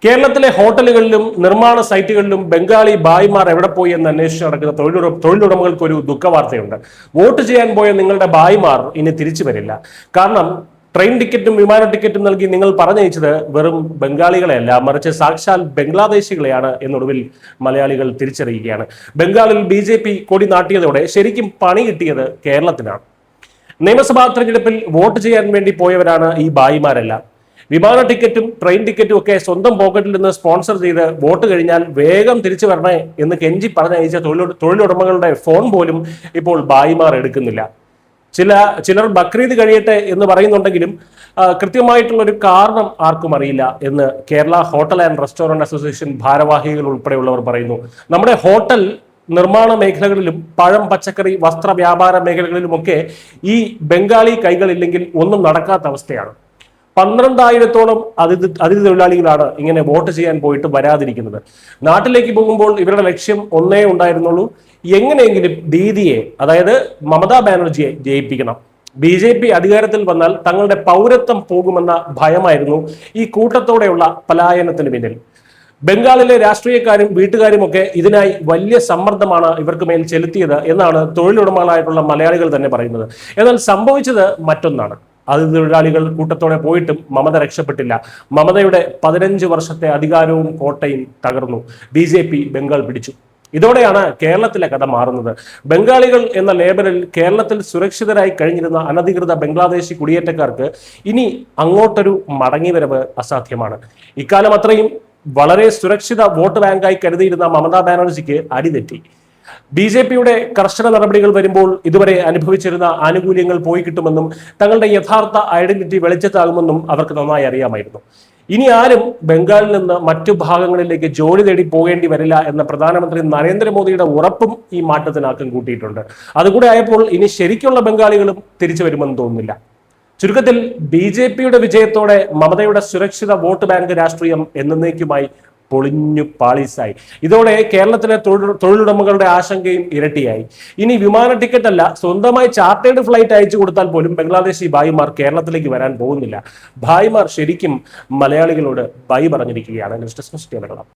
കേരളത്തിലെ ഹോട്ടലുകളിലും നിർമ്മാണ സൈറ്റുകളിലും ബംഗാളി ഭായിമാർ എവിടെ പോയി എന്ന് അന്വേഷിച്ച് നടക്കുന്ന തൊഴിലുടമകൾക്ക് ഒരു ദുഃഖവാർത്തയുണ്ട്. വോട്ട് ചെയ്യാൻ പോയ നിങ്ങളുടെ ഭായിമാർ ഇനി തിരിച്ചു വരില്ല. കാരണം ട്രെയിൻ ടിക്കറ്റും വിമാന ടിക്കറ്റും നൽകി നിങ്ങൾ പറഞ്ഞയച്ചത് വെറും ബംഗാളികളെയല്ല, മറിച്ച് സാക്ഷാൽ ബംഗ്ലാദേശികളെയാണ് എന്നൊടുവിൽ മലയാളികൾ തിരിച്ചറിയുകയാണ്. ബംഗാളിൽ BJP കൊടി നാട്ടിയതോടെ ശരിക്കും പണി കിട്ടിയത് കേരളത്തിനാണ്. നിയമസഭാ തെരഞ്ഞെടുപ്പിൽ വോട്ട് ചെയ്യാൻ വേണ്ടി പോയവരാണ് ഈ ഭായിമാരെല്ലാം. വിമാന ടിക്കറ്റും ട്രെയിൻ ടിക്കറ്റും ഒക്കെ സ്വന്തം പോക്കറ്റിൽ നിന്ന് സ്പോൺസർ ചെയ്ത് വോട്ട് കഴിഞ്ഞാൽ വേഗം തിരിച്ചു വരണേ എന്ന് കെഞ്ചി പറഞ്ഞയച്ച തൊഴിലുടമകളുടെ ഫോൺ പോലും ഇപ്പോൾ ഭായിമാർ എടുക്കുന്നില്ല. ചിലർ ബക്രീദ് കഴിയട്ടെ എന്ന് പറയുന്നുണ്ടെങ്കിലും കൃത്യമായിട്ടുള്ള ഒരു കാരണം ആർക്കും അറിയില്ല എന്ന് Kerala hotel and restaurant association ഭാരവാഹികൾ ഉൾപ്പെടെയുള്ളവർ പറയുന്നു. നമ്മുടെ ഹോട്ടൽ നിർമ്മാണ മേഖലകളിലും പഴം പച്ചക്കറി വസ്ത്ര വ്യാപാര മേഖലകളിലുമൊക്കെ ഈ ബംഗാളി കൈകളില്ലെങ്കിൽ ഒന്നും നടക്കാത്ത അവസ്ഥയാണ്. 12,000-ഓളം അതിഥി തൊഴിലാളികളാണ് ഇങ്ങനെ വോട്ട് ചെയ്യാൻ പോയിട്ട് വരാതിരിക്കുന്നത്. നാട്ടിലേക്ക് പോകുമ്പോൾ ഇവരുടെ ലക്ഷ്യം ഒന്നേ ഉണ്ടായിരുന്നുള്ളൂ, എങ്ങനെയെങ്കിലും ദീദിയെ, അതായത് മമതാ ബാനർജിയെ ജയിപ്പിക്കണം. BJP അധികാരത്തിൽ വന്നാൽ തങ്ങളുടെ പൗരത്വം പോകുമെന്ന ഭയമായിരുന്നു ഈ കൂട്ടത്തോടെയുള്ള പലായനത്തിന് പിന്നിൽ. ബംഗാളിലെ രാഷ്ട്രീയക്കാരും വീട്ടുകാരുമൊക്കെ ഇതിനായി വലിയ സമ്മർദ്ദമാണ് ഇവർക്ക് മേൽ ചെലുത്തിയത് എന്നാണ് തൊഴിലുടമകളായിട്ടുള്ള മലയാളികൾ തന്നെ പറയുന്നത്. എന്നാൽ സംഭവിച്ചത് മറ്റൊന്നാണ്. അതിഥി തൊഴിലാളികൾ കൂട്ടത്തോടെ പോയിട്ടും മമത രക്ഷപ്പെട്ടില്ല. മമതയുടെ 15 വർഷത്തെ അധികാരവും കോട്ടയും തകർന്നു. BJP ബംഗാൾ പിടിച്ചു. ഇതോടെയാണ് കേരളത്തിലെ കഥ മാറുന്നത്. ബംഗാളികൾ എന്ന ലേബലിൽ കേരളത്തിൽ സുരക്ഷിതരായി കഴിഞ്ഞിരുന്ന അനധികൃത ബംഗ്ലാദേശി കുടിയേറ്റക്കാർക്ക് ഇനി അങ്ങോട്ടൊരു മടങ്ങിവരവ് അസാധ്യമാണ്. ഇക്കാലം അത്രയും വളരെ സുരക്ഷിത വോട്ട് ബാങ്കായി കരുതിയിരുന്ന മമതാ ബാനർജിക്ക് അടിതെറ്റി. BJPയുടെ കർശന നടപടികൾ വരുമ്പോൾ ഇതുവരെ അനുഭവിച്ചിരുന്ന ആനുകൂല്യങ്ങൾ പോയി കിട്ടുമെന്നും തങ്ങളുടെ യഥാർത്ഥ ഐഡന്റിറ്റി വെളിച്ചത്താകുമെന്നും അവർക്ക് നന്നായി അറിയാമായിരുന്നു. ഇനി ആരും ബംഗാളിൽ നിന്ന് മറ്റു ഭാഗങ്ങളിലേക്ക് ജോലി തേടി പോകേണ്ടി വരില്ല എന്ന പ്രധാനമന്ത്രി നരേന്ദ്രമോദിയുടെ ഉറപ്പും ഈ മാറ്റത്തിനാക്കം കൂട്ടിയിട്ടുണ്ട്. അതുകൂടെ ആയപ്പോൾ ഇനി ശരിക്കുള്ള ബംഗാളികളും തിരിച്ചു വരുമെന്ന് തോന്നുന്നില്ല. ചുരുക്കത്തിൽ BJPയുടെ വിജയത്തോടെ മമതയുടെ സുരക്ഷിത വോട്ട് ബാങ്ക് രാഷ്ട്രീയം എന്നേക്കുമായി പൊളിഞ്ഞു പാളീസായി. ഇതോടെ കേരളത്തിലെ തൊഴിലുടമകളുടെ ആശങ്കയും ഇരട്ടിയായി. ഇനി വിമാന ടിക്കറ്റ് അല്ല, സ്വന്തമായി ചാർട്ടേഡ് ഫ്ലൈറ്റ് അയച്ചു കൊടുത്താൽ പോലും ബംഗ്ലാദേശി ഭായിമാർ കേരളത്തിലേക്ക് വരാൻ പോകുന്നില്ല. ഭായിമാർ ശരിക്കും മലയാളികളോട് ബൈ പറഞ്ഞിരിക്കുകയാണ്. News desk Keralam.